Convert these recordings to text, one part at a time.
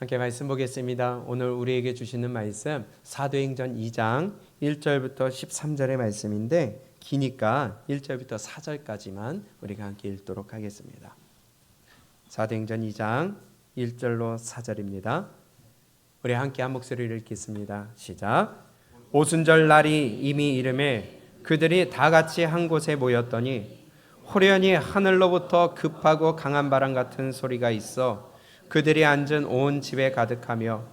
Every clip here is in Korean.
함께 말씀 보겠습니다. 오늘 우리에게 주시는 말씀 사도행전 2장 1절부터 13절의 말씀인데 기니까 1절부터 4절까지만 우리가 함께 읽도록 하겠습니다. 사도행전 2장 1절로 4절입니다. 우리 함께 한 목소리를 읽겠습니다. 시작. 오순절 날이 이미 이름에 그들이 다 같이 한 곳에 모였더니 호련히 하늘로부터 급하고 강한 바람 같은 소리가 있어 그들이 앉은 온 집에 가득하며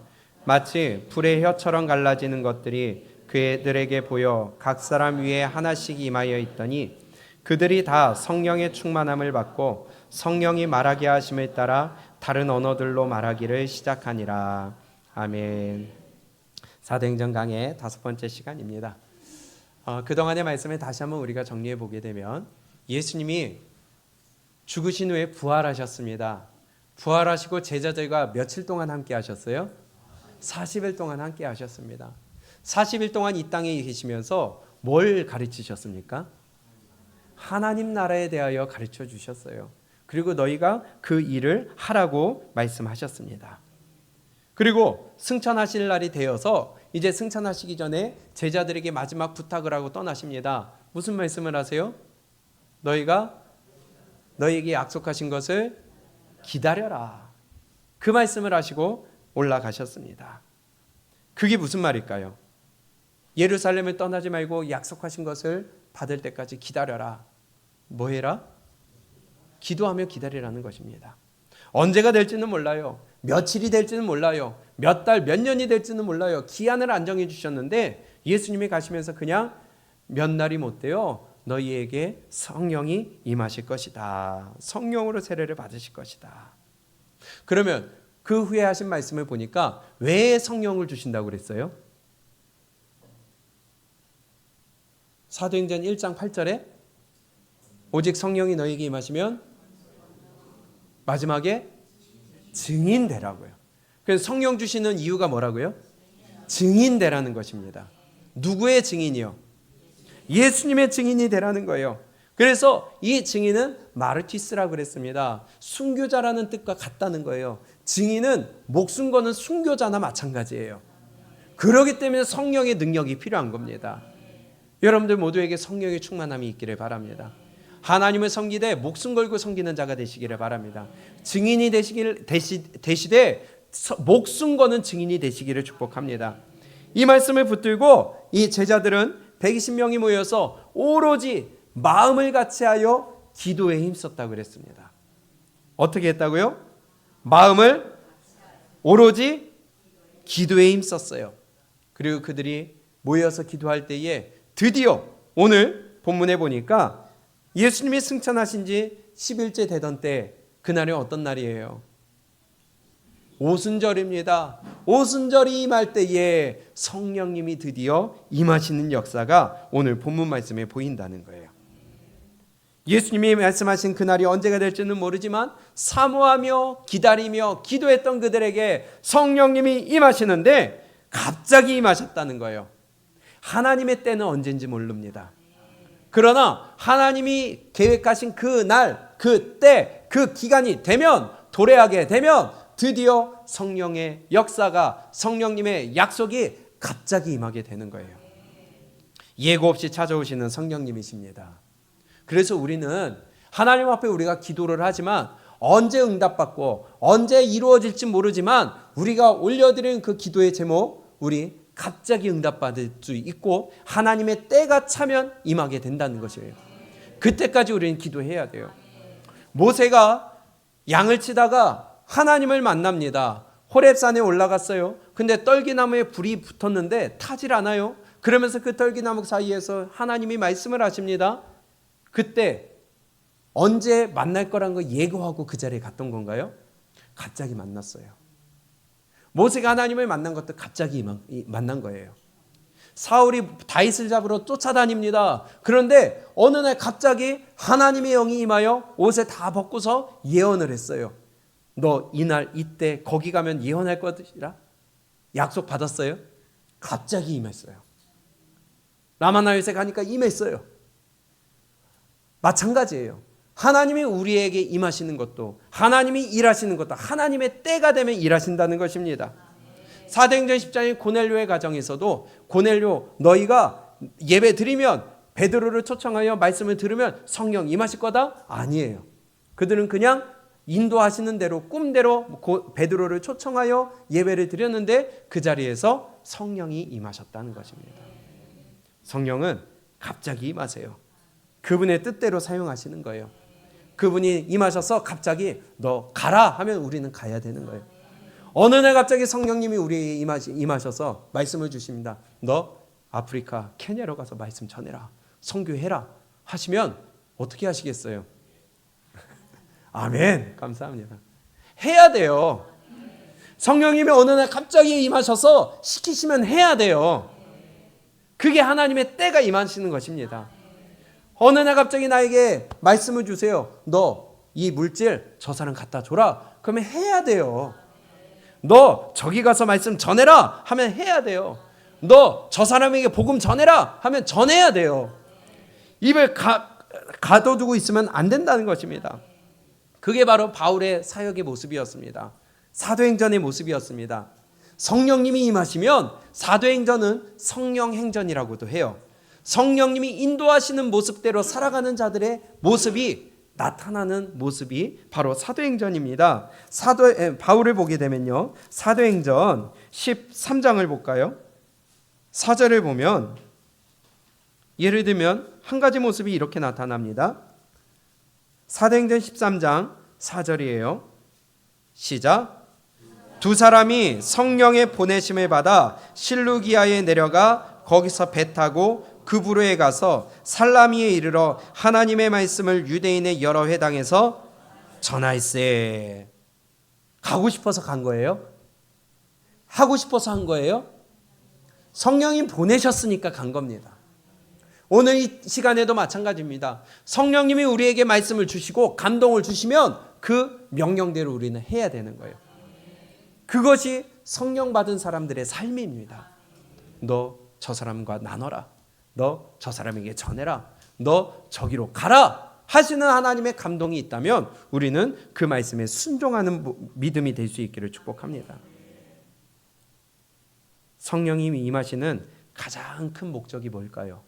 마치 불의 혀처럼 갈라지는 것들이 그들에게 보여 각 사람 위에 하나씩 임하여 있더니 그들이 다 성령의 충만함을 받고 성령이 말하게 하심을 따라 다른 언어들로 말하기를 시작하니라. 아멘. 사도행전 강의 5번째 시간입니다. 그동안의 말씀을 다시 한번 우리가 정리해 보게 되면 예수님이 죽으신 후에 부활하셨습니다. 부활하시고 제자들과 며칠 동안 함께 하셨어요? 40일 동안 함께 하셨습니다. 40일 동안 이 땅에 계시면서 뭘 가르치셨습니까? 하나님 나라에 대하여 가르쳐 주셨어요. 그리고 너희가 그 일을 하라고 말씀하셨습니다. 그리고 승천하실 날이 되어서 이제 승천하시기 전에 제자들에게 마지막 부탁을 하고 떠나십니다. 무슨 말씀을 하세요? 너희가 너희에게 약속하신 것을 기다려라. 그 말씀을 하시고 올라가셨습니다. 그게 무슨 말일까요? 예루살렘을 떠나지 말고 약속하신 것을 받을 때까지 기다려라. 뭐 해라? 기도하며 기다리라는 것입니다. 언제가 될지는 몰라요. 며칠이 될지는 몰라요. 몇 달, 몇 년이 될지는 몰라요. 기한을 안 정해 주셨는데 예수님이 가시면서 그냥 몇 날이 못 돼요. 너희에게 성령이 임하실 것이다. 성령으로 세례를 받으실 것이다. 그러면 그 후에 하신 말씀을 보니까 왜 성령을 주신다고 그랬어요? 사도행전 1장 8절에 오직 성령이 너희에게 임하시면 마지막에 증인 되라고요. 그래서 성령 주시는 이유가 뭐라고요? 증인 되라는 것입니다. 누구의 증인이요? 예수님의 증인이 되라는 거예요. 그래서 이 증인은 마르티스라고 그랬습니다. 순교자라는 뜻과 같다는 거예요. 증인은 목숨 거는 순교자나 마찬가지예요. 그렇기 때문에 성령의 능력이 필요한 겁니다. 여러분들 모두에게 성령의 충만함이 있기를 바랍니다. 하나님을 섬기되 목숨 걸고 섬기는 자가 되시기를 바랍니다. 증인이 되시되 목숨 거는 증인이 되시기를 축복합니다. 이 말씀을 붙들고 이 제자들은 120명이 모여서 오로지 마음을 같이하여 기도에 힘썼다고 그랬습니다. 어떻게 했다고요? 마음을 오로지 기도에 힘썼어요. 그리고 그들이 모여서 기도할 때에 드디어 오늘 본문에 보니까 예수님이 승천하신 지 10일째 되던 때 그날이 어떤 날이에요? 오순절입니다. 오순절이 임할 때에 성령님이 드디어 임하시는 역사가 오늘 본문 말씀에 보인다는 거예요. 예수님이 말씀하신 그날이 언제가 될지는 모르지만 사모하며 기다리며 기도했던 그들에게 성령님이 임하시는데 갑자기 임하셨다는 거예요. 하나님의 때는 언제인지 모릅니다. 그러나 하나님이 계획하신 그 날, 그 때, 그 기간이 되면 도래하게 되면 드디어 성령의 역사가 성령님의 약속이 갑자기 임하게 되는 거예요. 예고 없이 찾아오시는 성령님이십니다. 그래서 우리는 하나님 앞에 우리가 기도를 하지만 언제 응답받고 언제 이루어질지 모르지만 우리가 올려드린 그 기도의 제목 우리 갑자기 응답받을 수 있고 하나님의 때가 차면 임하게 된다는 것이에요. 그때까지 우리는 기도해야 돼요. 모세가 양을 치다가 하나님을 만납니다. 호렙산에 올라갔어요. 근데 떨기나무에 불이 붙었는데 타질 않아요. 그러면서 그 떨기나무 사이에서 하나님이 말씀을 하십니다. 그때 언제 만날 거란 거 예고하고 그 자리에 갔던 건가요? 갑자기 만났어요. 모세가 하나님을 만난 것도 갑자기 만난 거예요. 사울이 다윗을 잡으러 쫓아다닙니다. 그런데 어느 날 갑자기 하나님의 영이 임하여 옷에 다 벗고서 예언을 했어요. 너 이날 이때 거기 가면 예언할 것이라 약속 받았어요? 갑자기 임했어요. 라마나요새 가니까 임했어요. 마찬가지예요. 하나님이 우리에게 임하시는 것도, 하나님이 일하시는 것도 하나님의 때가 되면 일하신다는 것입니다. 사도행전 10장의 고넬료의 가정에서도 고넬료 너희가 예배 드리면 베드로를 초청하여 말씀을 들으면 성령 임하실 거다? 아니에요. 그들은 그냥 인도하시는 대로 꿈대로 베드로를 초청하여 예배를 드렸는데 그 자리에서 성령이 임하셨다는 것입니다. 성령은 갑자기 임하세요. 그분의 뜻대로 사용하시는 거예요. 그분이 임하셔서 갑자기 너 가라 하면 우리는 가야 되는 거예요. 어느 날 갑자기 성령님이 우리에게 임하셔서 말씀을 주십니다. 너 아프리카 케냐로 가서 말씀 전해라, 선교해라 하시면 어떻게 하시겠어요? 아멘. 감사합니다. 해야 돼요. 성령님이 어느 날 갑자기 임하셔서 시키시면 해야 돼요. 그게 하나님의 때가 임하시는 것입니다. 어느 날 갑자기 나에게 말씀을 주세요. 너 이 물질 저 사람 갖다 줘라. 그러면 해야 돼요. 너 저기 가서 말씀 전해라 하면 해야 돼요. 너 저 사람에게 복음 전해라 하면 전해야 돼요. 입을 가둬두고 있으면 안 된다는 것입니다. 그게 바로 바울의 사역의 모습이었습니다. 사도행전의 모습이었습니다. 성령님이 임하시면 사도행전은 성령행전이라고도 해요. 성령님이 인도하시는 모습대로 살아가는 자들의 모습이 나타나는 모습이 바로 사도행전입니다. 바울을 보게 되면요, 사도행전 13장을 볼까요? 4절을 보면 예를 들면 한 가지 모습이 이렇게 나타납니다. 사도행전 13장 4절이에요. 시작. 두 사람이 성령의 보내심을 받아 실루기아에 내려가 거기서 배 타고 그부로에 가서 살라미에 이르러 하나님의 말씀을 유대인의 여러 회당에서 전하였세. 가고 싶어서 간 거예요? 하고 싶어서 한 거예요? 성령이 보내셨으니까 간 겁니다. 오늘 이 시간에도 마찬가지입니다. 성령님이 우리에게 말씀을 주시고 감동을 주시면 그 명령대로 우리는 해야 되는 거예요. 그것이 성령 받은 사람들의 삶입니다. 너 저 사람과 나눠라. 너 저 사람에게 전해라. 너 저기로 가라 하시는 하나님의 감동이 있다면 우리는 그 말씀에 순종하는 믿음이 될 수 있기를 축복합니다. 성령님이 임하시는 가장 큰 목적이 뭘까요?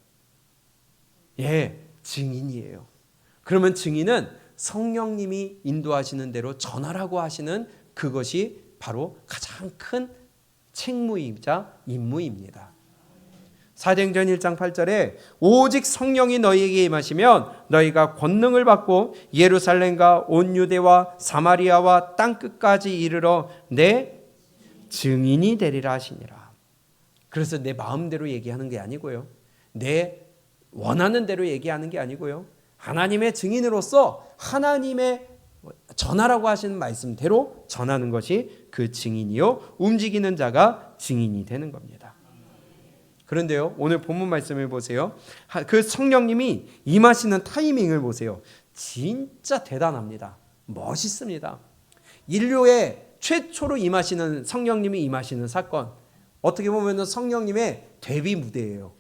증인이에요. 그러면 증인은 성령님이 인도하시는 대로 전하라고 하시는 그것이 바로 가장 큰 책무이자 임무입니다. 사도행전 1장 8절에 오직 성령이 너희에게 임하시면 너희가 권능을 받고 예루살렘과 온 유대와 사마리아와 땅끝까지 이르러 내 증인이 되리라 하시니라. 그래서 내 마음대로 얘기하는 게 아니고요, 내 원하는 대로 얘기하는 게 아니고요, 하나님의 증인으로서 하나님의 전하라고 하시는 말씀대로 전하는 것이 그 증인이요, 움직이는 자가 증인이 되는 겁니다. 그런데요, 오늘 본문 말씀을 보세요. 그 성령님이 임하시는 타이밍을 보세요. 진짜 대단합니다. 멋있습니다. 인류의 최초로 임하시는 성령님이 임하시는 사건, 어떻게 보면 성령님의 데뷔 무대예요.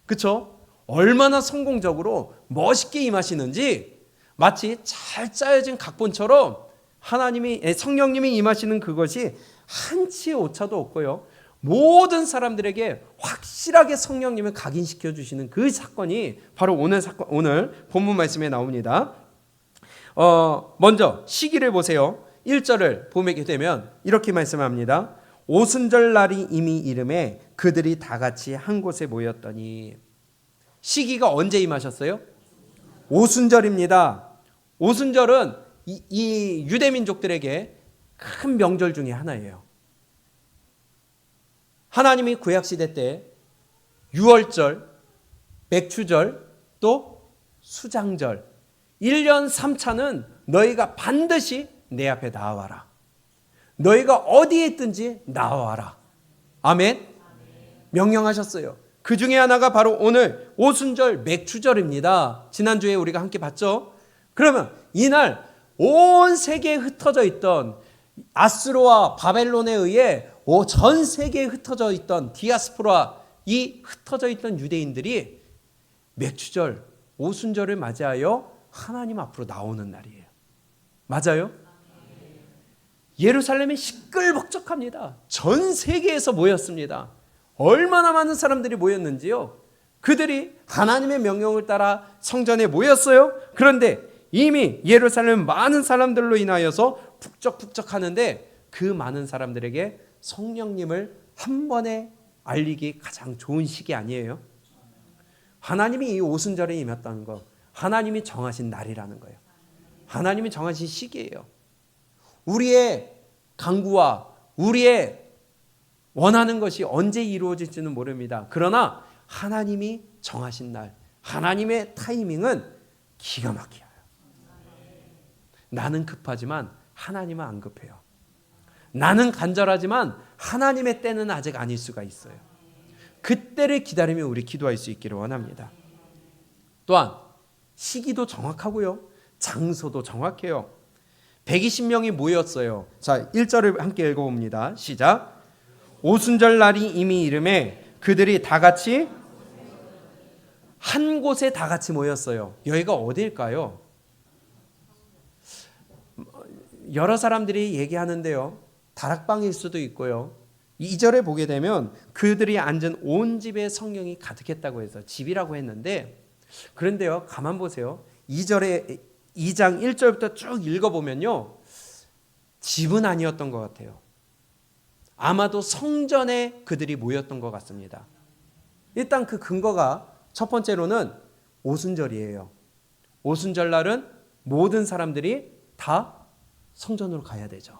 그렇죠? 얼마나 성공적으로 멋있게 임하시는지 마치 잘 짜여진 각본처럼 성령님이 임하시는 그것이 한치의 오차도 없고요, 모든 사람들에게 확실하게 성령님을 각인시켜 주시는 그 사건이 바로 오늘 본문 말씀에 나옵니다. 먼저 시기를 보세요. 1절을 보게 되면 이렇게 말씀합니다. 오순절 날이 이미 이름에 그들이 다 같이 한 곳에 모였더니. 시기가 언제 임하셨어요? 오순절입니다. 오순절은 이 유대민족들에게 큰 명절 중에 하나예요. 하나님이 구약시대 때 유월절, 맥추절, 또 수장절 1년 3차는 너희가 반드시 내 앞에 나와라. 너희가 어디에 있든지 나와라. 아멘. 명령하셨어요. 그 중에 하나가 바로 오늘 오순절 맥추절입니다. 지난주에 우리가 함께 봤죠. 그러면 이날 온 세계에 흩어져 있던 아수르와 바벨론에 의해 전 세계에 흩어져 있던 디아스포라, 이 흩어져 있던 유대인들이 맥추절, 오순절을 맞이하여 하나님 앞으로 나오는 날이에요. 맞아요? 예루살렘이 시끌벅적합니다. 전 세계에서 모였습니다. 얼마나 많은 사람들이 모였는지요. 그들이 하나님의 명령을 따라 성전에 모였어요. 그런데 이미 예루살렘 많은 사람들로 인하여서 북적북적하는데 그 많은 사람들에게 성령님을 한 번에 알리기 가장 좋은 시기 아니에요? 하나님이 이 오순절에 임했다는 거, 하나님이 정하신 날이라는 거예요. 하나님이 정하신 시기예요. 우리의 강구와 우리의 원하는 것이 언제 이루어질지는 모릅니다. 그러나 하나님이 정하신 날, 하나님의 타이밍은 기가 막혀요. 나는 급하지만 하나님은 안 급해요. 나는 간절하지만 하나님의 때는 아직 아닐 수가 있어요. 그때를 기다리며 우리 기도할 수 있기를 원합니다. 또한 시기도 정확하고요. 장소도 정확해요. 120명이 모였어요. 자, 1절을 함께 읽어봅니다. 시작. 오순절 날이 이미 이름에 그들이 다 같이 한 곳에 다 같이 모였어요. 여기가 어디일까요? 여러 사람들이 얘기하는데요. 다락방일 수도 있고요. 2절에 보게 되면 그들이 앉은 온 집에 성령이 가득했다고 해서 집이라고 했는데, 그런데요, 가만 보세요. 2장 1절부터 쭉 읽어보면요, 집은 아니었던 것 같아요. 아마도 성전에 그들이 모였던 것 같습니다. 일단 그 근거가 첫 번째로는 오순절이에요. 오순절 날은 모든 사람들이 다 성전으로 가야 되죠.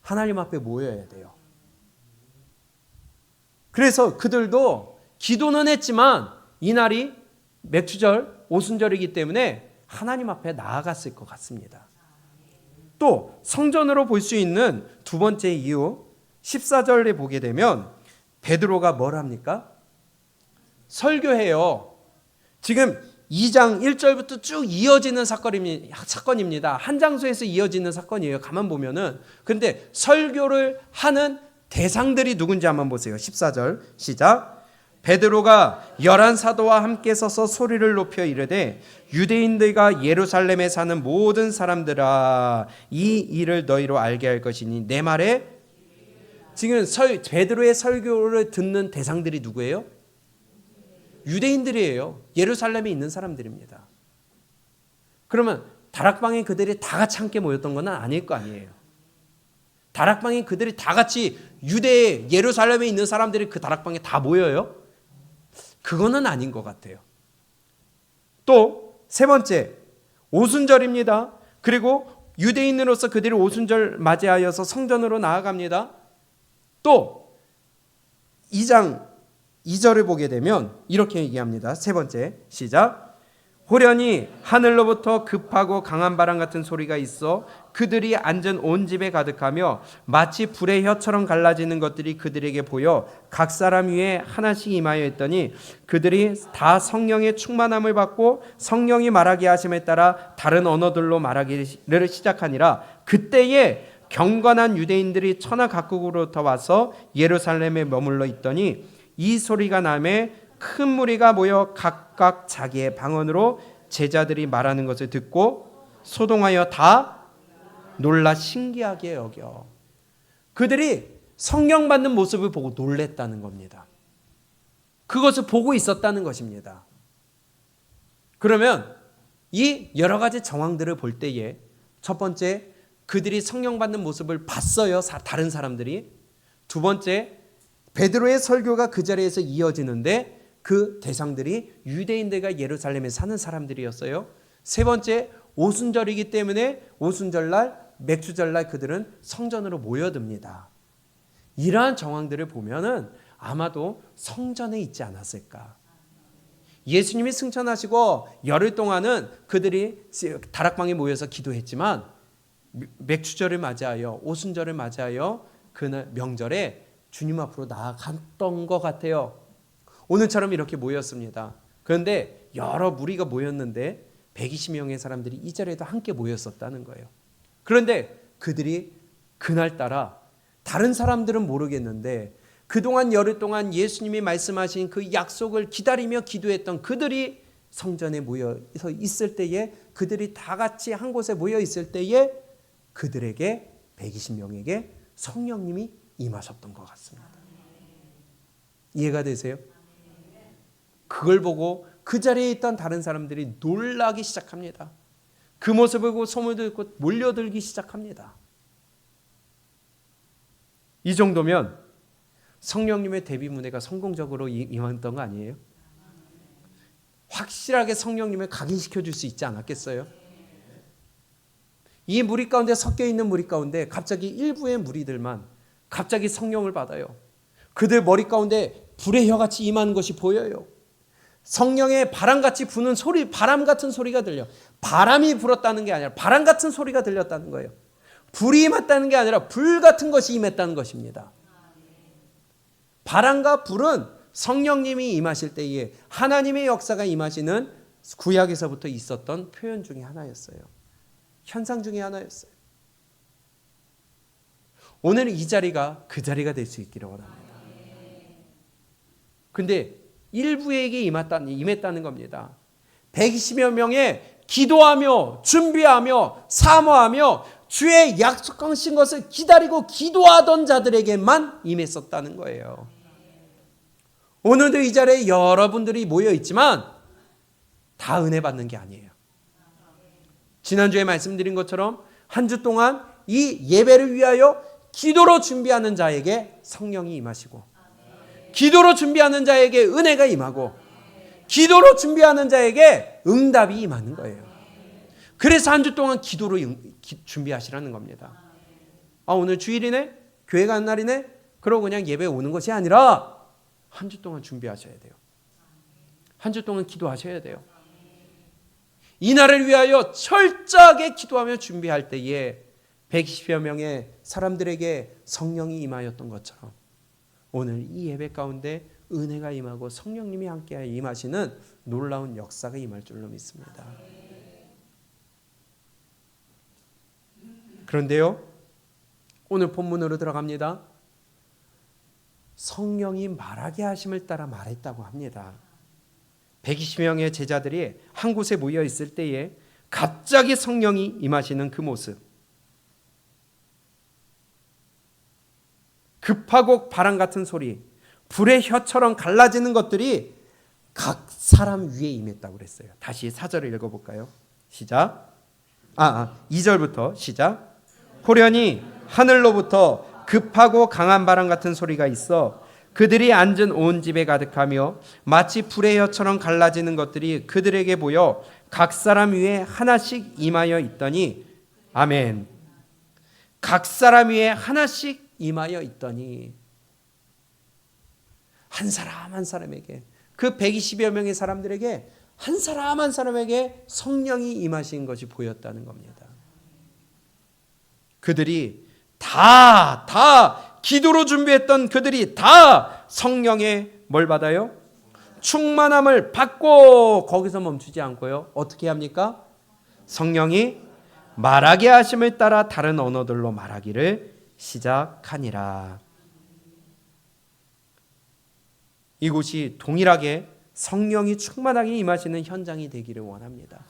하나님 앞에 모여야 돼요. 그래서 그들도 기도는 했지만 이날이 맥주절, 오순절이기 때문에 하나님 앞에 나아갔을 것 같습니다. 또 성전으로 볼 수 있는 두 번째 이유, 14절에 보게 되면 베드로가 뭘 합니까? 설교해요. 지금 2장 1절부터 쭉 이어지는 사건입니다. 한 장소에서 이어지는 사건이에요. 가만 보면은. 그런데 설교를 하는 대상들이 누군지 한번 보세요. 14절 시작. 베드로가 11 사도와 함께 서서 소리를 높여 이르되 유대인들과 예루살렘에 사는 모든 사람들아, 이 일을 너희로 알게 할 것이니 내 말에. 지금 베드로의 설교를 듣는 대상들이 누구예요? 유대인들이에요. 예루살렘에 있는 사람들입니다. 그러면 다락방에 그들이 다 같이 함께 모였던 건 아닐 거 아니에요. 다락방에 그들이 다 같이 유대에 예루살렘에 있는 사람들이 그 다락방에 다 모여요? 그거는 아닌 것 같아요. 또 세 번째, 오순절입니다. 그리고 유대인으로서 그들이 오순절 맞이하여서 성전으로 나아갑니다. 또 2장 2절을 보게 되면 이렇게 얘기합니다. 세 번째 시작. 호련히 하늘로부터 급하고 강한 바람 같은 소리가 있어 그들이 앉은 온 집에 가득하며 마치 불의 혀처럼 갈라지는 것들이 그들에게 보여 각 사람 위에 하나씩 임하여 있더니 그들이 다 성령의 충만함을 받고 성령이 말하게 하심에 따라 다른 언어들로 말하기를 시작하니라. 그때에 경건한 유대인들이 천하 각국으로부터 와서 예루살렘에 머물러 있더니 이 소리가 나매 큰 무리가 모여 각각 자기의 방언으로 제자들이 말하는 것을 듣고 소동하여 다 놀라 신기하게 여겨. 그들이 성령 받는 모습을 보고 놀랬다는 겁니다. 그것을 보고 있었다는 것입니다. 그러면 이 여러 가지 정황들을 볼 때에 첫 번째, 그들이 성령 받는 모습을 봤어요. 다른 사람들이. 두 번째, 베드로의 설교가 그 자리에서 이어지는데 그 대상들이 유대인들과 예루살렘에 사는 사람들이었어요. 세 번째, 오순절이기 때문에 오순절날, 맥주절날 그들은 성전으로 모여듭니다. 이러한 정황들을 보면은 아마도 성전에 있지 않았을까. 예수님이 승천하시고 열흘 동안은 그들이 다락방에 모여서 기도했지만 맥주절을 맞이하여 오순절을 맞이하여 그날 명절에 주님 앞으로 나아갔던 것 같아요. 오늘처럼 이렇게 모였습니다. 그런데 여러 무리가 모였는데 120명의 사람들이 이 자리에도 함께 모였었다는 거예요. 그런데 그들이 그날따라 다른 사람들은 모르겠는데 그동안 열흘 동안 예수님이 말씀하신 그 약속을 기다리며 기도했던 그들이 성전에 모여서 있을 때에 그들이 다 같이 한 곳에 모여 있을 때에 그들에게 120명에게 성령님이 임하셨던 것 같습니다. 이해가 되세요? 그걸 보고 그 자리에 있던 다른 사람들이 놀라기 시작합니다. 그 모습을 보고 소문을 듣고 몰려들기 시작합니다. 이 정도면 성령님의 데뷔 무대가 성공적으로 임했던 거 아니에요? 확실하게 성령님을 각인시켜 줄 수 있지 않았겠어요? 이 무리 가운데 섞여 있는 무리 가운데 갑자기 일부의 무리들만 갑자기 성령을 받아요. 그들 머리 가운데 불의 혀같이 임하는 것이 보여요. 성령의 바람같이 부는 소리, 바람 같은 소리가 들려. 바람이 불었다는 게 아니라 바람 같은 소리가 들렸다는 거예요. 불이 임했다는 게 아니라 불 같은 것이 임했다는 것입니다. 바람과 불은 성령님이 임하실 때에 하나님의 역사가 임하시는 구약에서부터 있었던 표현 중에 하나였어요. 현상 중에 하나였어요. 오늘 이 자리가 그 자리가 될 수 있기를 원합니다. 근데 일부에게 임했다는 겁니다. 120여 명의 기도하며 준비하며 사모하며 주의 약속하신 것을 기다리고 기도하던 자들에게만 임했었다는 거예요. 오늘도 이 자리에 여러분들이 모여 있지만 다 은혜 받는 게 아니에요. 지난주에 말씀드린 것처럼 한 주 동안 이 예배를 위하여 기도로 준비하는 자에게 성령이 임하시고, 기도로 준비하는 자에게 은혜가 임하고, 기도로 준비하는 자에게 응답이 임하는 거예요. 그래서 한 주 동안 기도로 준비하시라는 겁니다. 오늘 주일이네? 교회 가는 날이네? 그러고 그냥 예배 오는 것이 아니라 한 주 동안 준비하셔야 돼요. 한 주 동안 기도하셔야 돼요. 이 날을 위하여 철저하게 기도하며 준비할 때에 120여 명의 사람들에게 성령이 임하였던 것처럼 오늘 이 예배 가운데 은혜가 임하고 성령님이 함께 임하시는 놀라운 역사가 임할 줄로 믿습니다. 그런데요, 오늘 본문으로 들어갑니다. 성령이 말하게 하심을 따라 말했다고 합니다. 120명의 제자들이 한 곳에 모여 있을 때에 갑자기 성령이 임하시는 그 모습, 급하고 바람 같은 소리, 불의 혀처럼 갈라지는 것들이 각 사람 위에 임했다고 그랬어요. 다시 4절을 읽어볼까요? 시작. 2절부터 시작. 호련히 하늘로부터 급하고 강한 바람 같은 소리가 있어 그들이 앉은 온 집에 가득하며 마치 불의 혀처럼 갈라지는 것들이 그들에게 보여 각 사람 위에 하나씩 임하여 있더니, 아멘. 각 사람 위에 하나씩 임하여 있더니, 한 사람 한 사람에게, 그 120여 명의 사람들에게 한 사람 한 사람에게 성령이 임하신 것이 보였다는 겁니다. 그들이 다 기도로 준비했던 그들이 다 성령의 뭘 받아요? 충만함을 받고 거기서 멈추지 않고요. 어떻게 합니까? 성령이 말하게 하심을 따라 다른 언어들로 말하기를 시작하니라. 이곳이 동일하게 성령이 충만하게 임하시는 현장이 되기를 원합니다.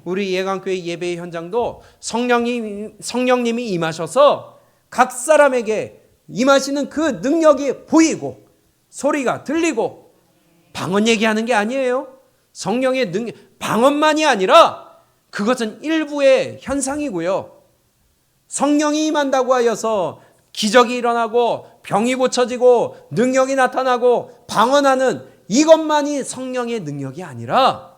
우리 예강교회 예배의 현장도 성령님이 임하셔서 각 사람에게 임하시는 그 능력이 보이고 소리가 들리고, 방언 얘기하는 게 아니에요. 성령의 능력, 방언만이 아니라 그것은 일부의 현상이고요. 성령이 임한다고 하여서 기적이 일어나고 병이 고쳐지고 능력이 나타나고 방언하는 이것만이 성령의 능력이 아니라,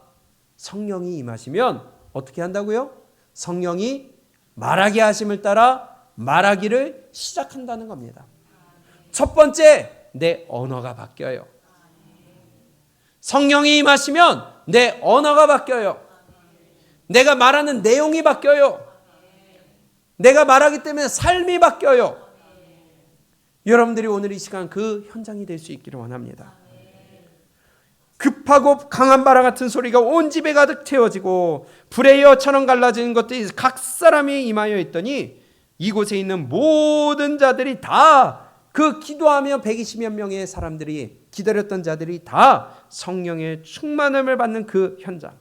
성령이 임하시면 어떻게 한다고요? 성령이 말하게 하심을 따라 말하기를 시작한다는 겁니다. 첫 번째, 내 언어가 바뀌어요. 성령이 임하시면 내 언어가 바뀌어요. 내가 말하는 내용이 바뀌어요. 내가 말하기 때문에 삶이 바뀌어요. 여러분들이 오늘 이 시간 그 현장이 될 수 있기를 원합니다. 급하고 강한 바람 같은 소리가 온 집에 가득 채워지고 불의 혀처럼 갈라지는 것들이 각 사람이 임하여 있더니 이곳에 있는 모든 자들이 다 그 기도하며 120여 명의 사람들이 기다렸던 자들이 다 성령의 충만함을 받는 그 현장,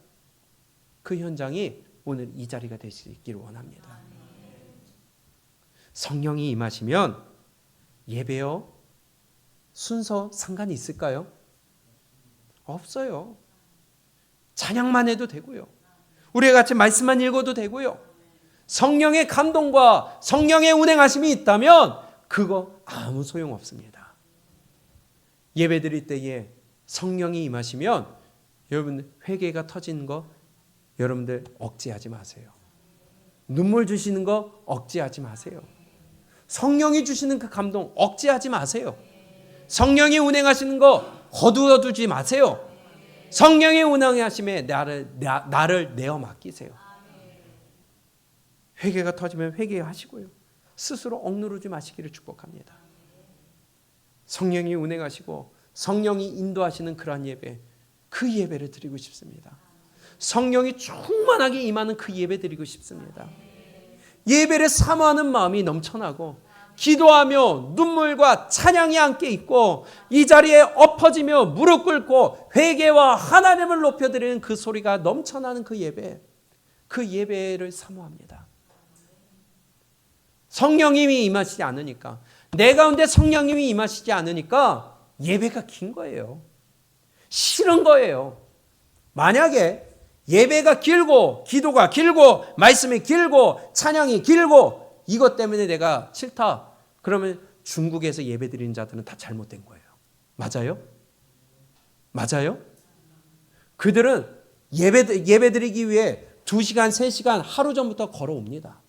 그 현장이 오늘 이 자리가 될 수 있기를 원합니다. 성령이 임하시면 예배요 순서 상관이 있을까요? 없어요. 찬양만 해도 되고요. 우리가 같이 말씀만 읽어도 되고요. 성령의 감동과 성령의 운행하심이 있다면 그거 아무 소용 없습니다. 예배 드릴 때에 성령이 임하시면 여러분 회개가 터지는 거 여러분들 억지하지 마세요. 눈물 주시는 거 억지하지 마세요. 성령이 주시는 그 감동 억지하지 마세요. 성령이 운행하시는 거 거두어두지 마세요. 성령의 운행하심에 나를 내어 맡기세요. 회개가 터지면 회개하시고요. 스스로 억누르지 마시기를 축복합니다. 성령이 운행하시고 성령이 인도하시는 그러한 예배, 그 예배를 드리고 싶습니다. 성령이 충만하게 임하는 그 예배 드리고 싶습니다. 예배를 사모하는 마음이 넘쳐나고 기도하며 눈물과 찬양이 함께 있고 이 자리에 엎어지며 무릎 꿇고 회개와 하나님을 높여드리는 그 소리가 넘쳐나는 그 예배, 그 예배를 사모합니다. 성령님이 임하시지 않으니까, 내 가운데 성령님이 임하시지 않으니까 예배가 긴 거예요. 싫은 거예요. 만약에 예배가 길고 기도가 길고 말씀이 길고 찬양이 길고 이것 때문에 내가 싫다, 그러면 중국에서 예배 드리는 자들은 다 잘못된 거예요. 맞아요? 맞아요? 그들은 예배 드리기 위해 2시간, 3시간 하루 전부터 걸어옵니다.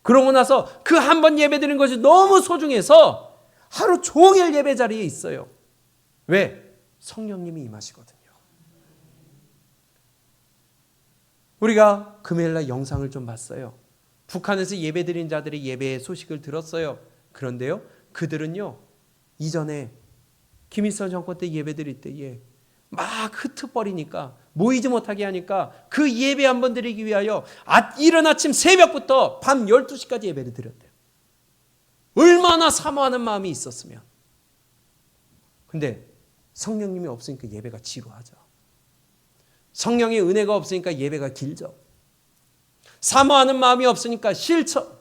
그러고 나서 그 한 번 예배 드리는 것이 너무 소중해서 하루 종일 예배 자리에 있어요. 왜? 성령님이 임하시거든요. 우리가 금요일날 영상을 좀 봤어요. 북한에서 예배 드린 자들이 예배의 소식을 들었어요. 그런데요, 그들은요, 이전에 김일성 정권 때 예배 드릴 때에 막 흩어버리니까 모이지 못하게 하니까 그 예배 한번 드리기 위하여 이른 아침 새벽부터 밤 12시까지 예배를 드렸대요. 얼마나 사모하는 마음이 있었으면. 근데 성령님이 없으니까 예배가 지루하죠. 성령의 은혜가 없으니까 예배가 길죠. 사모하는 마음이 없으니까 싫죠.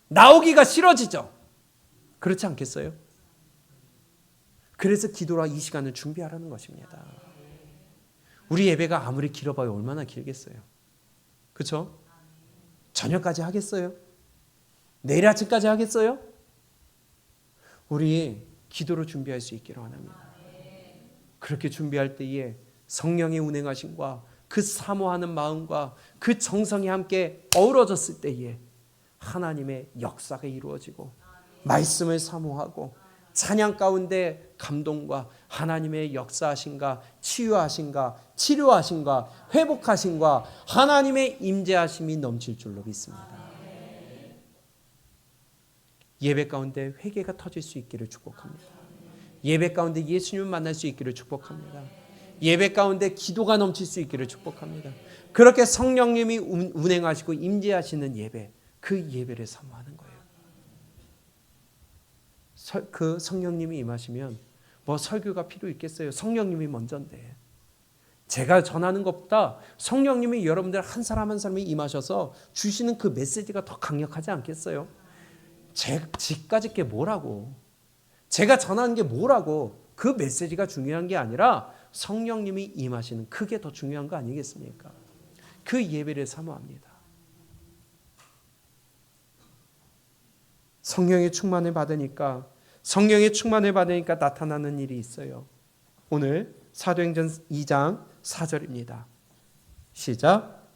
나오기가 싫어지죠. 그렇지 않겠어요? 그래서 기도라 이 시간을 준비하라는 것입니다. 우리 예배가 아무리 길어봐요 얼마나 길겠어요? 그렇죠? 저녁까지 하겠어요? 내일 아침까지 하겠어요? 우리 기도로 준비할 수 있기를 원합니다. 그렇게 준비할 때에 성령의 운행하심과 그 사모하는 마음과 그 정성이 함께 어우러졌을 때에 하나님의 역사가 이루어지고 말씀을 사모하고 찬양 가운데 감동과 하나님의 역사하신가, 치유하신가, 치료하신가, 회복하신가, 하나님의 임재하심이 넘칠 줄로 믿습니다. 예배 가운데 회개가 터질 수 있기를 축복합니다. 예배 가운데 예수님을 만날 수 있기를 축복합니다. 예배 가운데 기도가 넘칠 수 있기를 축복합니다. 그렇게 성령님이 운행하시고 임재하시는 예배, 그 예배를 사모하는 거예요. 그 성령님이 임하시면 뭐 설교가 필요 있겠어요? 성령님이 먼저인데. 제가 전하는 것보다 성령님이 여러분들 한 사람 한 사람이 임하셔서 주시는 그 메시지가 더 강력하지 않겠어요? 지금까지 게 뭐라고? 제가 전하는 게 뭐라고? 그 메시지가 중요한 게 아니라 성령님이 임하시는 그게 더 중요한 거 아니겠습니까? 그 예배를 사모합니다. 성령의 충만을 받으니까 나타나는 일이 있어요. 오늘 사도행전 2장 4절입니다. 시작.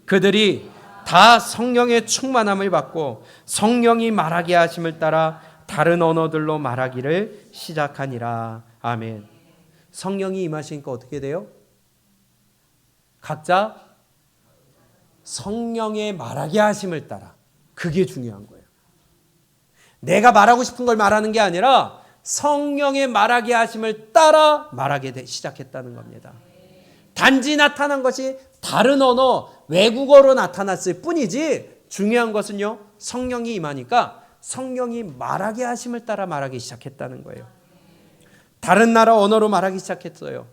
그들이 다 성령의 충만함을 받고 성령이 말하게 하심을 따라 다른 언어들로 말하기를 시작하니라. 아멘. 성령이 임하시니까 어떻게 돼요? 각자 성령의 말하게 하심을 따라. 그게 중요한 거예요. 내가 말하고 싶은 걸 말하는 게 아니라 성령의 말하게 하심을 따라 말하게 시작했다는 겁니다. 단지 나타난 것이 다른 언어, 외국어로 나타났을 뿐이지 중요한 것은요, 성령이 임하니까 성령이 말하게 하심을 따라 말하기 시작했다는 거예요. 다른 나라 언어로 말하기 시작했어요.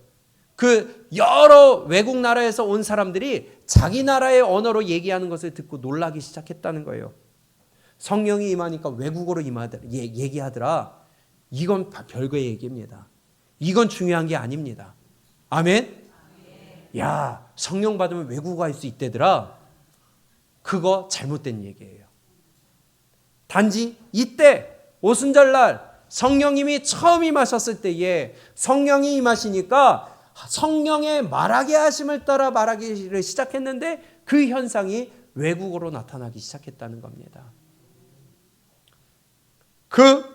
그 여러 외국 나라에서 온 사람들이 자기 나라의 언어로 얘기하는 것을 듣고 놀라기 시작했다는 거예요. 성령이 임하니까 외국어로 얘기하더라. 이건 별거의 얘기입니다. 이건 중요한 게 아닙니다. 아멘? 야, 성령 받으면 외국어 할 수 있대더라. 그거 잘못된 얘기예요. 단지 이때 오순절날 성령님이 처음 임하셨을 때에 성령이 임하시니까 성령의 말하게 하심을 따라 말하기를 시작했는데 그 현상이 외국어로 나타나기 시작했다는 겁니다. 그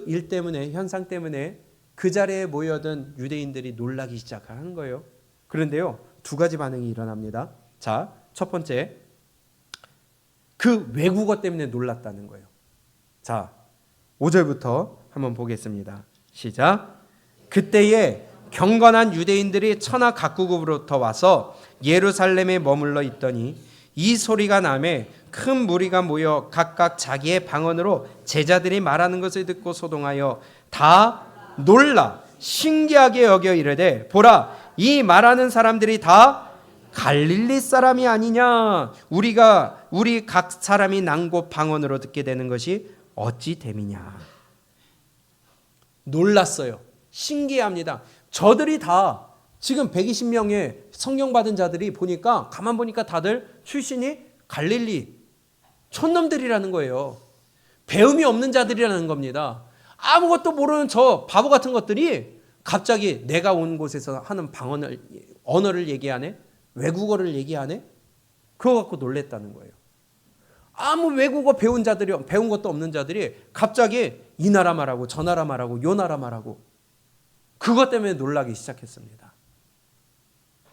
일 때문에, 현상 때문에 그 자리에 모여든 유대인들이 놀라기 시작하는 거예요. 그런데요, 두 가지 반응이 일어납니다. 자, 첫 번째, 그 외국어 때문에 놀랐다는 거예요. 자, 5절부터 한번 보겠습니다. 시작. 그때에 경건한 유대인들이 천하 각국으로부터 와서 예루살렘에 머물러 있더니 이 소리가 나매 큰 무리가 모여 각각 자기의 방언으로 제자들이 말하는 것을 듣고 소동하여 다 놀라 신기하게 여겨 이르되 보라, 이 말하는 사람들이 다 갈릴리 사람이 아니냐? 우리 각 사람이 난곳 방언으로 듣게 되는 것이 어찌 됨이냐? 놀랐어요. 신기합니다. 저들이 다 지금 120명의 성령 받은 자들이 보니까 가만 보니까 다들 출신이 갈릴리 촌놈들이라는 거예요. 배움이 없는 자들이라는 겁니다. 아무것도 모르는 저 바보 같은 것들이 갑자기 내가 온 곳에서 하는 언어를 얘기하네? 외국어를 얘기하네? 그거 갖고 놀랬다는 거예요. 아무 외국어 배운 것도 없는 자들이 갑자기 이 나라 말하고 저 나라 말하고 요 나라 말하고 그것 때문에 놀라기 시작했습니다.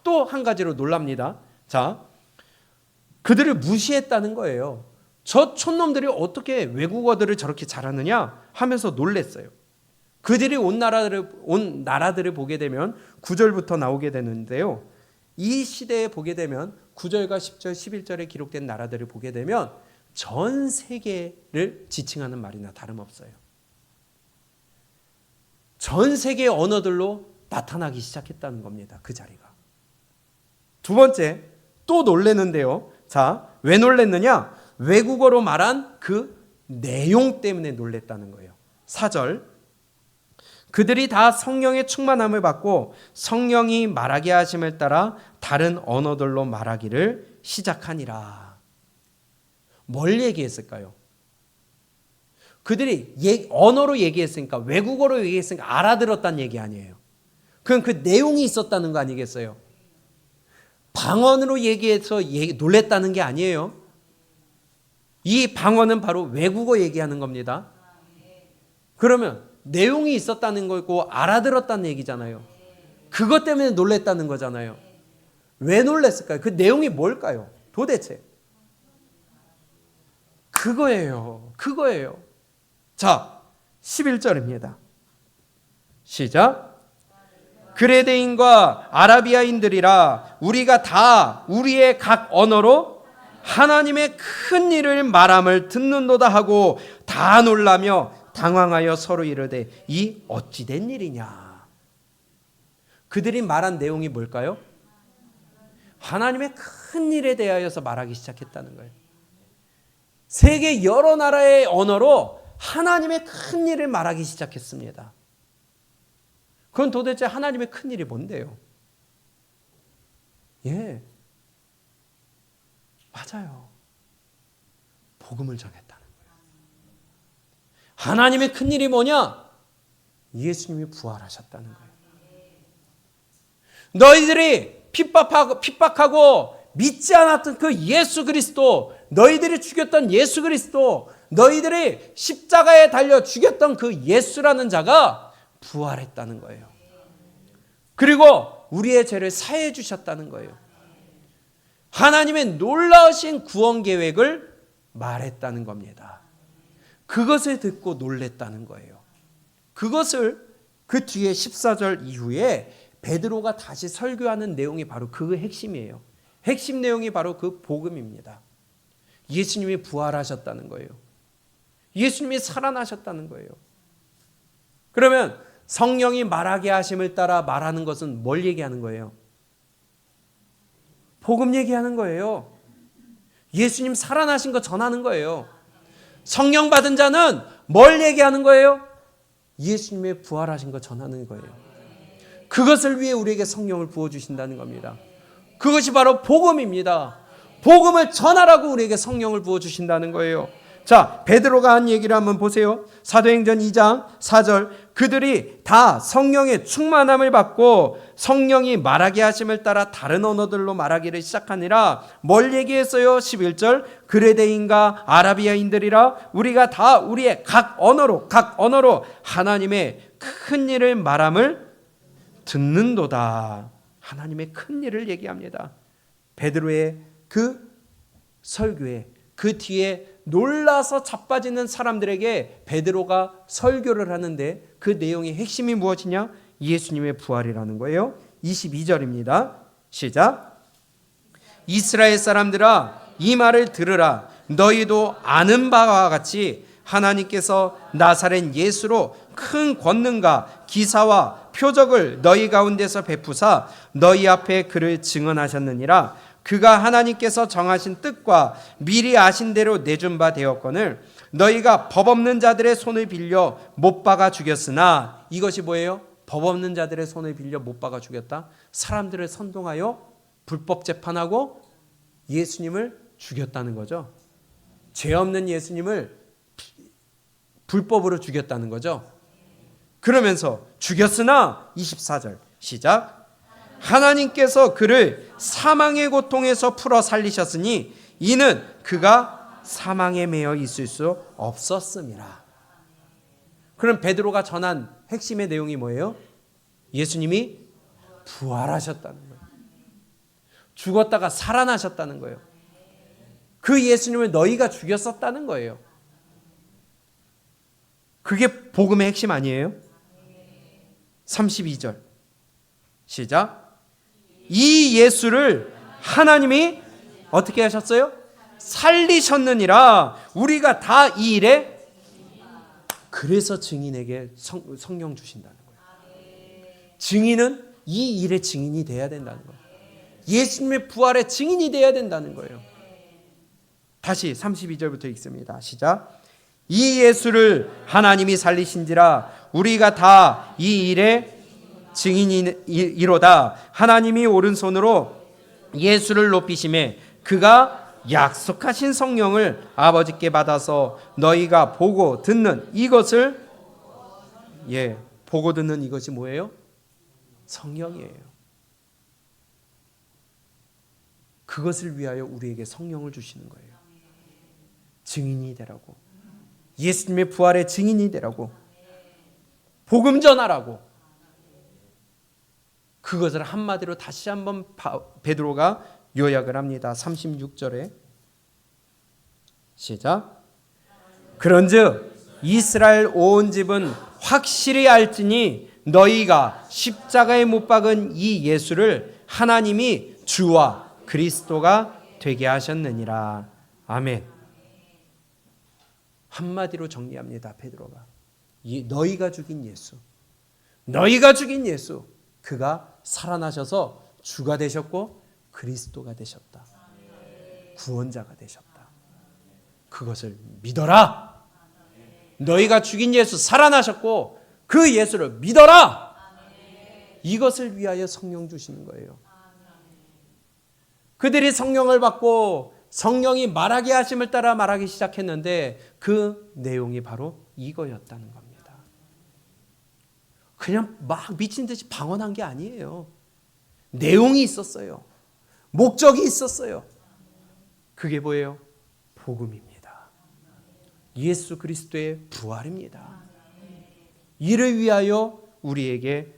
또 한 가지로 놀랍니다. 자, 그들을 무시했다는 거예요. 저 촌놈들이 어떻게 외국어들을 저렇게 잘하느냐 하면서 놀랬어요. 그들이 온 나라들을 보게 되면 9절부터 나오게 되는데요. 이 시대에 보게 되면 9절과 10절, 11절에 기록된 나라들을 보게 되면 전 세계를 지칭하는 말이나 다름없어요. 전 세계의 언어들로 나타나기 시작했다는 겁니다. 그 자리가. 두 번째, 또 놀랬는데요. 자, 왜 놀랬느냐? 외국어로 말한 그 내용 때문에 놀랬다는 거예요. 4절. 그들이 다 성령의 충만함을 받고 성령이 말하게 하심을 따라 다른 언어들로 말하기를 시작하니라. 뭘 얘기했을까요? 그들이 언어로 얘기했으니까, 외국어로 얘기했으니까 알아들었다는 얘기 아니에요. 그럼 그 내용이 있었다는 거 아니겠어요? 방언으로 얘기해서 놀랬다는 게 아니에요. 이 방언은 바로 외국어 얘기하는 겁니다. 그러면 내용이 있었다는 거고 알아들었다는 얘기잖아요. 그것 때문에 놀랬다는 거잖아요. 왜 놀랬을까요? 그 내용이 뭘까요? 도대체 그거예요. 자, 11절입니다. 시작. 그레데인과 아라비아인들이라 우리가 다 우리의 각 언어로 하나님의 큰 일을 말함을 듣는도다 하고 다 놀라며 당황하여 서로 이르되 이 어찌 된 일이냐. 그들이 말한 내용이 뭘까요? 하나님의 큰 일에 대하여서 말하기 시작했다는 거예요. 세계 여러 나라의 언어로 하나님의 큰 일을 말하기 시작했습니다. 그건 도대체 하나님의 큰 일이 뭔데요? 예, 맞아요. 복음을 전했다는 거예요. 하나님의 큰 일이 뭐냐? 예수님이 부활하셨다는 거예요. 너희들이 핍박하고 믿지 않았던 그 예수 그리스도, 너희들이 죽였던 예수 그리스도, 너희들이 십자가에 달려 죽였던 그 예수라는 자가 부활했다는 거예요. 그리고 우리의 죄를 사해 주셨다는 거예요. 하나님의 놀라우신 구원 계획을 말했다는 겁니다. 그것을 듣고 놀랬다는 거예요. 그것을 그 뒤에 14절 이후에 베드로가 다시 설교하는 내용이 바로 그 핵심이에요. 핵심 내용이 바로 그 복음입니다. 예수님이 부활하셨다는 거예요. 예수님이 살아나셨다는 거예요. 그러면 성령이 말하게 하심을 따라 말하는 것은 뭘 얘기하는 거예요? 복음 얘기하는 거예요. 예수님 살아나신 거 전하는 거예요. 성령 받은 자는 뭘 얘기하는 거예요? 예수님의 부활하신 거 전하는 거예요. 그것을 위해 우리에게 성령을 부어주신다는 겁니다. 그것이 바로 복음입니다. 복음을 전하라고 우리에게 성령을 부어주신다는 거예요. 자, 베드로가 한 얘기를 한번 보세요. 사도행전 2장 4절, 그들이 다 성령의 충만함을 받고 성령이 말하게 하심을 따라 다른 언어들로 말하기를 시작하니라. 뭘 얘기했어요? 11절, 그레데인과 아라비아인들이라 우리가 다 우리의 각 언어로 하나님의 큰 일을 말함을 듣는도다. 하나님의 큰 일을 얘기합니다. 베드로의 그 설교에 그 뒤에 놀라서 자빠지는 사람들에게 베드로가 설교를 하는데 그 내용의 핵심이 무엇이냐? 예수님의 부활이라는 거예요. 22절입니다. 시작. 이스라엘 사람들아 이 말을 들으라. 너희도 아는 바와 같이 하나님께서 나사렛 예수로 큰 권능과 기사와 표적을 너희 가운데서 베푸사 너희 앞에 그를 증언하셨느니라. 그가 하나님께서 정하신 뜻과 미리 아신 대로 내준 바 되었거늘 너희가 법 없는 자들의 손을 빌려 못 박아 죽였으나. 이것이 뭐예요? 법 없는 자들의 손을 빌려 못 박아 죽였다. 사람들을 선동하여 불법 재판하고 예수님을 죽였다는 거죠. 죄 없는 예수님을 불법으로 죽였다는 거죠. 그러면서 죽였으나 24절 시작. 하나님께서 그를 사망의 고통에서 풀어 살리셨으니 이는 그가 사망에 매여 있을 수 없었음이라. 그럼 베드로가 전한 핵심의 내용이 뭐예요? 예수님이 부활하셨다는 거예요. 죽었다가 살아나셨다는 거예요. 그 예수님을 너희가 죽였었다는 거예요. 그게 복음의 핵심 아니에요? 32절 시작. 이 예수를 하나님이 어떻게 하셨어요? 살리셨느니라. 우리가 다 이 일에 그래서 증인에게 성령 주신다는 거예요. 증인은 이 일의 증인이 돼야 된다는 거예요. 예수님의 부활의 증인이 돼야 된다는 거예요. 다시 32절부터 읽습니다. 시작. 이 예수를 하나님이 살리신지라 우리가 다 이 일에 증인이로다. 하나님이 오른손으로 예수를 높이심에 그가 약속하신 성령을 아버지께 받아서 너희가 보고 듣는 이것을 보고 듣는 이것이 뭐예요? 성령이에요. 그것을 위하여 우리에게 성령을 주시는 거예요. 증인이 되라고. 예수님의 부활의 증인이 되라고. 복음 전하라고. 그것을 한마디로 다시 한번 베드로가 요약을 합니다. 36절에 시작. 그런즉 이스라엘 온 집은 확실히 알지니 너희가 십자가에 못 박은 이 예수를 하나님이 주와 그리스도가 되게 하셨느니라. 아멘. 한마디로 정리합니다. 베드로가 너희가 죽인 예수, 너희가 죽인 예수, 그가 살아나셔서 주가 되셨고 그리스도가 되셨다. 구원자가 되셨다. 그것을 믿어라. 너희가 죽인 예수 살아나셨고 그 예수를 믿어라. 이것을 위하여 성령 주시는 거예요. 그들이 성령을 받고 성령이 말하게 하심을 따라 말하기 시작했는데 그 내용이 바로 이거였다는 겁니다. 그냥 막 미친 듯이 방언한 게 아니에요. 내용이 있었어요. 목적이 있었어요. 그게 뭐예요? 복음입니다. 예수 그리스도의 부활입니다. 이를 위하여 우리에게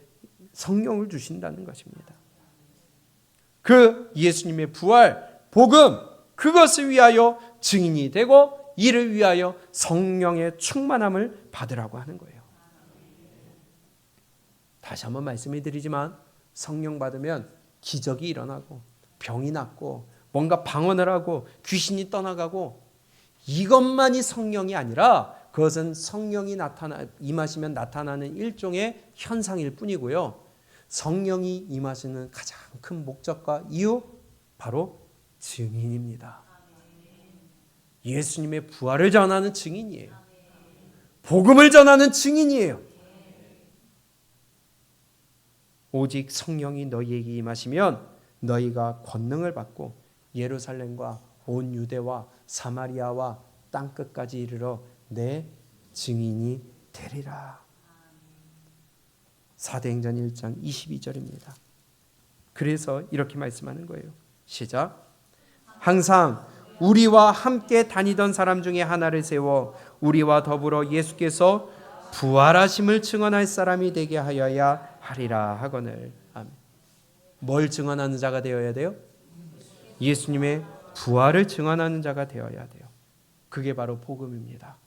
성령을 주신다는 것입니다. 그 예수님의 부활, 복음, 그것을 위하여 증인이 되고 이를 위하여 성령의 충만함을 받으라고 하는 거예요. 다시 한번 말씀해 드리지만 성령 받으면 기적이 일어나고 병이 낫고 뭔가 방언을 하고 귀신이 떠나가고 이것만이 성령이 아니라 그것은 성령이 임하시면 나타나는 일종의 현상일 뿐이고요. 성령이 임하시는 가장 큰 목적과 이유, 바로 증인입니다. 예수님의 부활을 전하는 증인이에요. 복음을 전하는 증인이에요. 오직 성령이 너희에게 임하시면 너희가 권능을 받고 예루살렘과 온 유대와 사마리아와 땅끝까지 이르러 내 증인이 되리라. 사도행전 1장 22절입니다. 그래서 이렇게 말씀하는 거예요. 시작. 항상 우리와 함께 다니던 사람 중에 하나를 세워 우리와 더불어 예수께서 부활하심을 증언할 사람이 되게 하여야 하리라 하거늘. 아멘. 뭘 증언하는 자가 되어야 돼요? 예수님의 부활을 증언하는 자가 되어야 돼요. 그게 바로 복음입니다.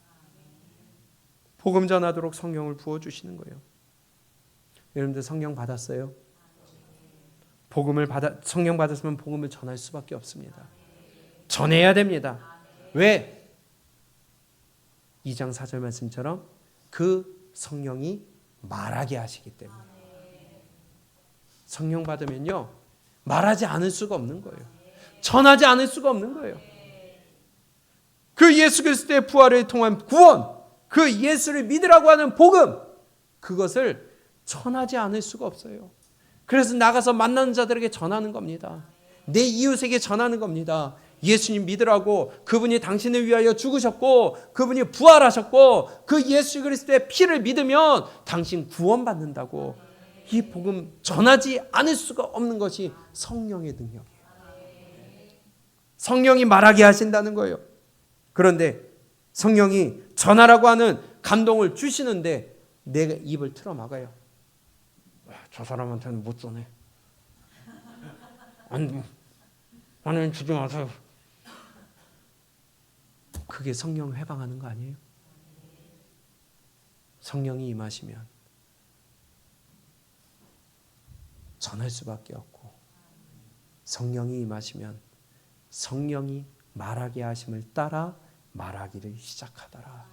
복음 전하도록 성령을 부어주시는 거예요. 여러분들 성령 받았어요? 성령 받았으면 복음을 전할 수밖에 없습니다. 전해야 됩니다. 왜? 2장 4절 말씀처럼 그 성령이 말하게 하시기 때문에. 성령 받으면요, 말하지 않을 수가 없는 거예요. 전하지 않을 수가 없는 거예요. 그 예수 그리스도의 부활을 통한 구원, 그 예수를 믿으라고 하는 복음, 그것을 전하지 않을 수가 없어요. 그래서 나가서 만나는 자들에게 전하는 겁니다. 내 이웃에게 전하는 겁니다. 예수님 믿으라고, 그분이 당신을 위하여 죽으셨고 그분이 부활하셨고 그 예수 그리스도의 피를 믿으면 당신 구원받는다고. 이 복음 전하지 않을 수가 없는 것이 성령의 능력이에요. 성령이 말하게 하신다는 거예요. 그런데 성령이 전하라고 하는 감동을 주시는데 내가 입을 틀어 막아요. 저 사람한테는 못 전해. 아니 주지 마세요. 그게 성령을 해방하는 거 아니에요? 성령이 임하시면 전할 수밖에 없고, 성령이 임하시면 성령이 말하게 하심을 따라 말하기를 시작하더라.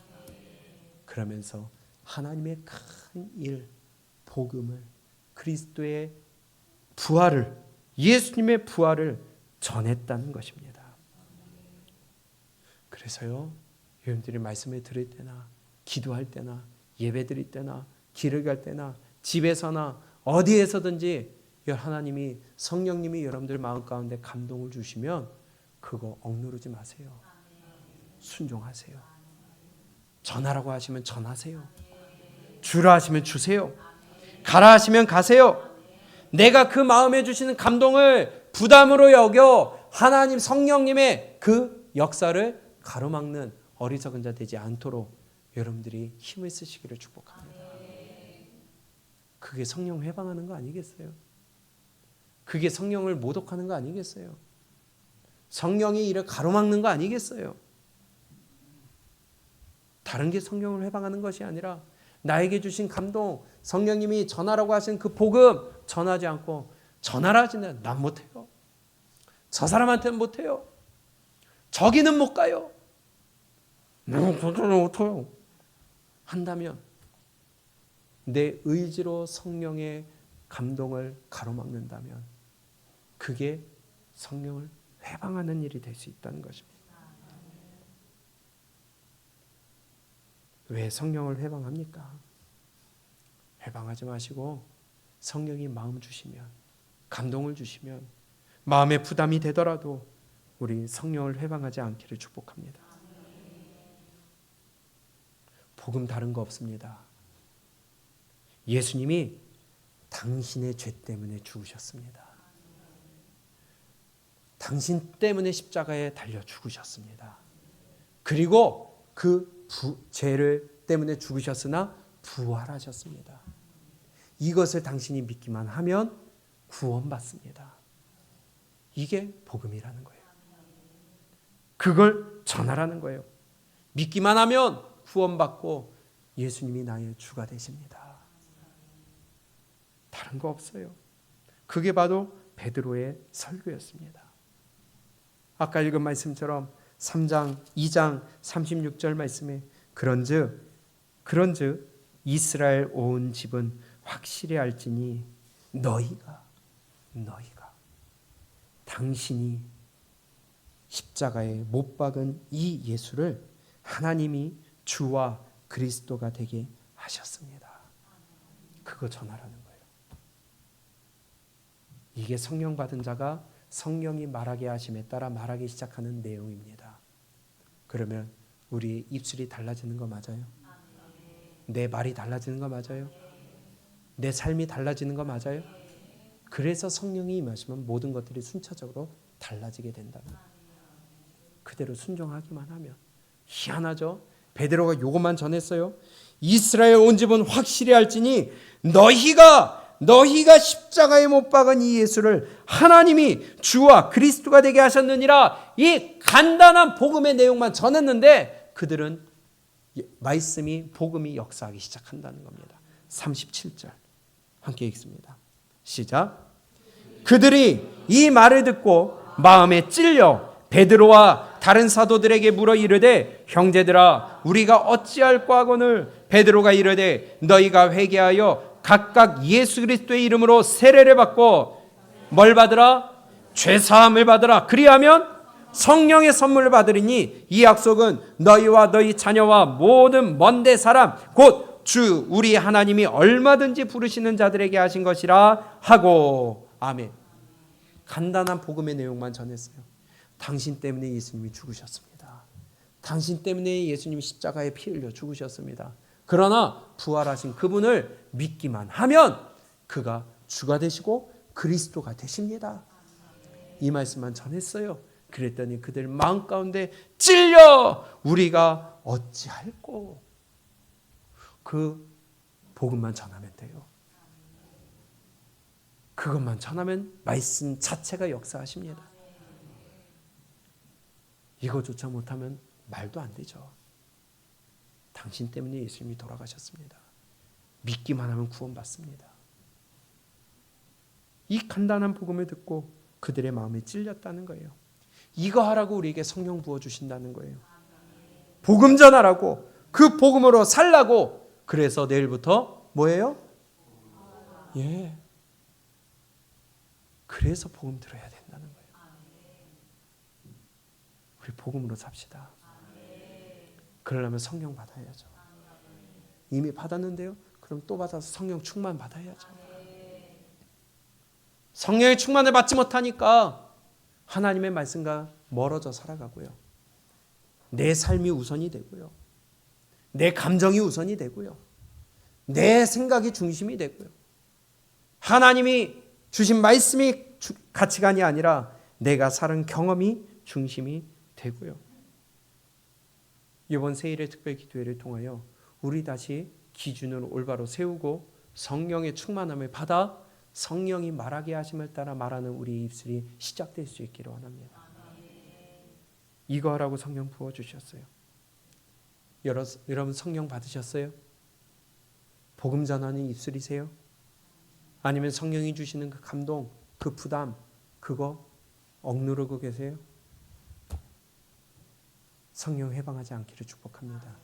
그러면서 하나님의 큰 일, 복음을, 그리스도의 부활을, 예수님의 부활을 전했다는 것입니다. 그래서요, 여러분들이 말씀을 들을 때나 기도할 때나 예배 드릴 때나 길을 갈 때나 집에서나 어디에서든지 하나님이, 성령님이 여러분들 마음 가운데 감동을 주시면 그거 억누르지 마세요. 순종하세요. 전하라고 하시면 전하세요. 주라 하시면 주세요. 가라 하시면 가세요. 내가 그 마음에 주시는 감동을 부담으로 여겨 하나님 성령님의 그 역사를 가로막는 어리석은 자 되지 않도록 여러분들이 힘을 쓰시기를 축복합니다. 그게 성령 해방하는 거 아니겠어요? 그게 성령을 모독하는 거 아니겠어요? 성령의 일을 가로막는 거 아니겠어요? 다른 게 성령을 해방하는 것이 아니라 나에게 주신 감동, 성령님이 전하라고 하신 그 복음 전하지 않고, 전하라 하시는 난 못해요. 저 사람한테는 못해요. 저기는 못 가요. 저는 못해요. 한다면 내 의지로 성령의 감동을 가로막는다면 그게 성령을 해방하는 일이 될 수 있다는 것입니다. 왜 성령을 해방합니까? 해방하지 마시고 성령이 마음 주시면, 감동을 주시면, 마음에 부담이 되더라도 우리 성령을 해방하지 않기를 축복합니다. 복음 다른 거 없습니다. 예수님이 당신의 죄 때문에 죽으셨습니다. 당신 때문에 십자가에 달려 죽으셨습니다. 그리고 그 죄를 때문에 죽으셨으나 부활하셨습니다. 이것을 당신이 믿기만 하면 구원받습니다. 이게 복음이라는 거예요. 그걸 전하라는 거예요. 믿기만 하면 구원받고 예수님이 나의 주가 되십니다. 다른 거 없어요. 그게 바로 베드로의 설교였습니다. 아까 읽은 말씀처럼 2장 36절 말씀에 그런즉 이스라엘 온 집은 확실히 알지니 너희가 당신이 십자가에 못 박은 이 예수를 하나님이 주와 그리스도가 되게 하셨습니다. 그거 전하라는 거예요. 이게 성령 받은 자가 성령이 말하게 하심에 따라 말하기 시작하는 내용입니다. 그러면 우리 입술이 달라지는 거 맞아요? 내 말이 달라지는 거 맞아요? 내 삶이 달라지는 거 맞아요? 그래서 성령이 임하시면 모든 것들이 순차적으로 달라지게 된다는 거예요. 그대로 순종하기만 하면. 희한하죠? 베드로가 요것만 전했어요. 이스라엘 온 집은 확실히 알지니 너희가 십자가에 못 박은 이 예수를 하나님이 주와 그리스도가 되게 하셨느니라. 이 간단한 복음의 내용만 전했는데 그들은 말씀이 복음이 역사하기 시작한다는 겁니다. 37절 함께 읽습니다. 시작. 그들이 이 말을 듣고 마음에 찔려 베드로와 다른 사도들에게 물어 이르되 형제들아 우리가 어찌할꼬 하거늘 베드로가 이르되 너희가 회개하여 각각 예수 그리스도의 이름으로 세례를 받고 뭘 받으라? 죄사함을 받으라. 그리하면 성령의 선물을 받으리니 이 약속은 너희와 너희 자녀와 모든 먼데 사람 곧 주 우리 하나님이 얼마든지 부르시는 자들에게 하신 것이라 하고. 아멘. 간단한 복음의 내용만 전했어요. 당신 때문에 예수님이 죽으셨습니다. 당신 때문에 예수님이 십자가에 피 흘려 죽으셨습니다. 그러나 부활하신 그분을 믿기만 하면 그가 주가 되시고 그리스도가 되십니다. 이 말씀만 전했어요. 그랬더니 그들 마음 가운데 찔려 우리가 어찌할꼬. 그 복음만 전하면 돼요. 그것만 전하면 말씀 자체가 역사하십니다. 이거조차 못하면 말도 안 되죠. 당신 때문에 예수님이 돌아가셨습니다. 믿기만 하면 구원받습니다. 이 간단한 복음을 듣고 그들의 마음에 찔렸다는 거예요. 이거 하라고 우리에게 성령 부어주신다는 거예요. 복음 전하라고, 그 복음으로 살라고. 그래서 내일부터 뭐예요? 예. 그래서 복음 들어야 된다는 거예요. 우리 복음으로 삽시다. 그러려면 성령 받아야죠. 이미 받았는데요. 그럼 또 받아서 성령 충만 받아야죠. 성령의 충만을 받지 못하니까 하나님의 말씀과 멀어져 살아가고요. 내 삶이 우선이 되고요. 내 감정이 우선이 되고요. 내 생각이 중심이 되고요. 하나님이 주신 말씀이 가치관이 아니라 내가 사는 경험이 중심이 되고요. 이번 세일의 특별 기도회를 통하여 우리 다시 기준을 올바로 세우고 성령의 충만함을 받아 성령이 말하게 하심을 따라 말하는 우리 입술이 시작될 수 있기를 원합니다. 이거 하라고 성령 부어주셨어요. 여러분 성령 받으셨어요? 복음 전하는 입술이세요? 아니면 성령이 주시는 그 감동, 그 부담, 그거 억누르고 계세요? 성령 해방하지 않기를 축복합니다.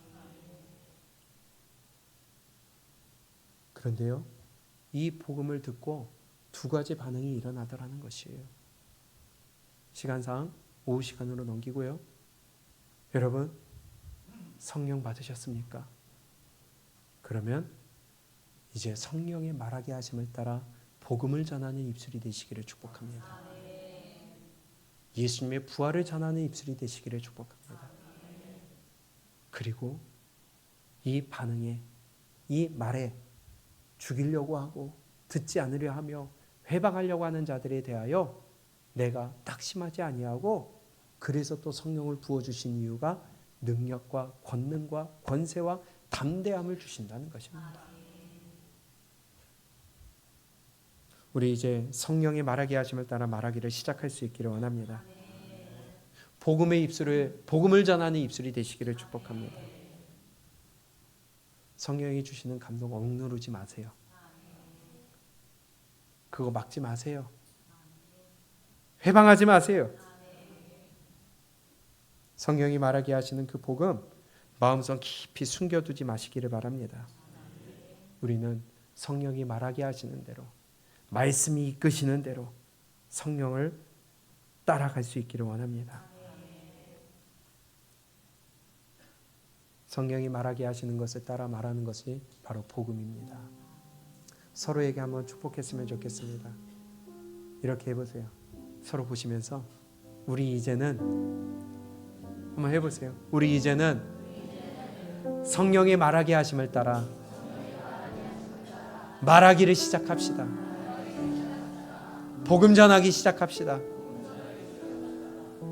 그런데요, 이 복음을 듣고 두 가지 반응이 일어나더라는 것이에요. 시간상 오후 시간으로 넘기고요. 여러분 성령 받으셨습니까? 그러면 이제 성령의 말하게 하심을 따라 복음을 전하는 입술이 되시기를 축복합니다. 예수님의 부활을 전하는 입술이 되시기를 축복합니다. 그리고 이 반응에, 이 말에 죽이려고 하고 듣지 않으려 하며 회방하려고 하는 자들에 대하여 내가 낙심하지 아니하고, 그래서 또 성령을 부어주신 이유가 능력과 권능과 권세와 담대함을 주신다는 것입니다. 우리 이제 성령의 말하게 하심을 따라 말하기를 시작할 수 있기를 원합니다. 복음을 전하는 입술이 되시기를 축복합니다. 성령이 주시는 감동 억누르지 마세요. 그거 막지 마세요. 회방하지 마세요. 성령이 말하게 하시는 그 복음 마음속 깊이 숨겨두지 마시기를 바랍니다. 우리는 성령이 말하게 하시는 대로, 말씀이 이끄시는 대로 성령을 따라갈 수 있기를 원합니다. 성령이 말하게 하시는 것을 따라 말하는 것이 바로 복음입니다. 서로에게 한번 축복했으면 좋겠습니다. 이렇게 해보세요. 서로 보시면서 우리 이제는 한번 해보세요. 우리 이제는 성령의 말하게 하심을 따라 말하기를 시작합시다. 복음 전하기 시작합시다.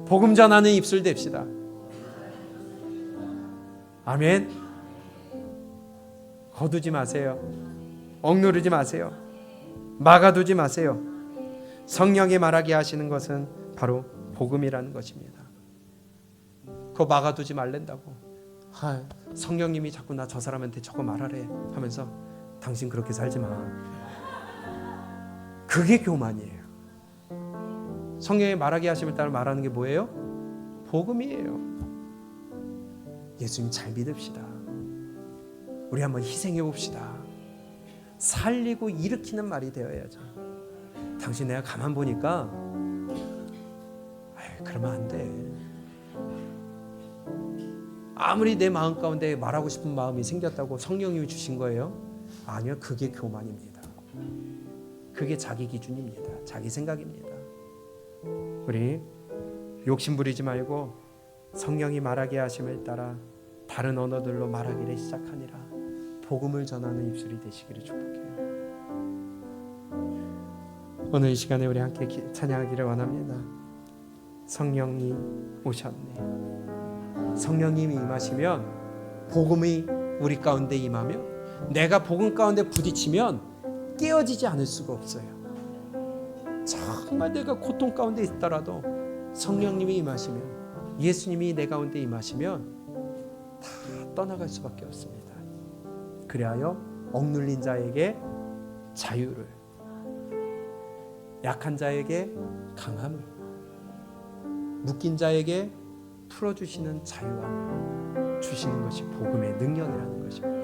복음 전하는 입술 됩시다. 아멘. 거두지 마세요. 억누르지 마세요. 막아두지 마세요. 성령이 말하게 하시는 것은 바로 복음이라는 것입니다. 그거 막아두지 말랜다고. 성령님이 자꾸 나 저 사람한테 저거 말하래 하면서 당신 그렇게 살지 마. 그게 교만이에요. 성령이 말하게 하심을 따라 말하는 게 뭐예요? 복음이에요. 예수님 잘 믿읍시다. 우리 한번 희생해 봅시다. 살리고 일으키는 말이 되어야죠. 당신 내가 가만 보니까 그러면 안 돼. 아무리 내 마음 가운데 말하고 싶은 마음이 생겼다고 성령님이 주신 거예요? 아니요. 그게 교만입니다. 그게 자기 기준입니다. 자기 생각입니다. 우리 욕심 부리지 말고 성령이 말하게 하심을 따라 다른 언어들로 말하기를 시작하니라. 복음을 전하는 입술이 되시기를 축복해요. 오늘 이 시간에 우리 함께 찬양하기를 원합니다. 성령님 오셨네. 성령님이 임하시면 복음이 우리 가운데 임하며 내가 복음 가운데 부딪히면 깨어지지 않을 수가 없어요. 정말 내가 고통 가운데 있더라도 성령님이 임하시면, 예수님이 내 가운데 임하시면 다 떠나갈 수밖에 없습니다. 그리하여 억눌린 자에게 자유를, 약한 자에게 강함을, 묶인 자에게 풀어주시는 자유함을 주시는 것이 복음의 능력이라는 것입니다.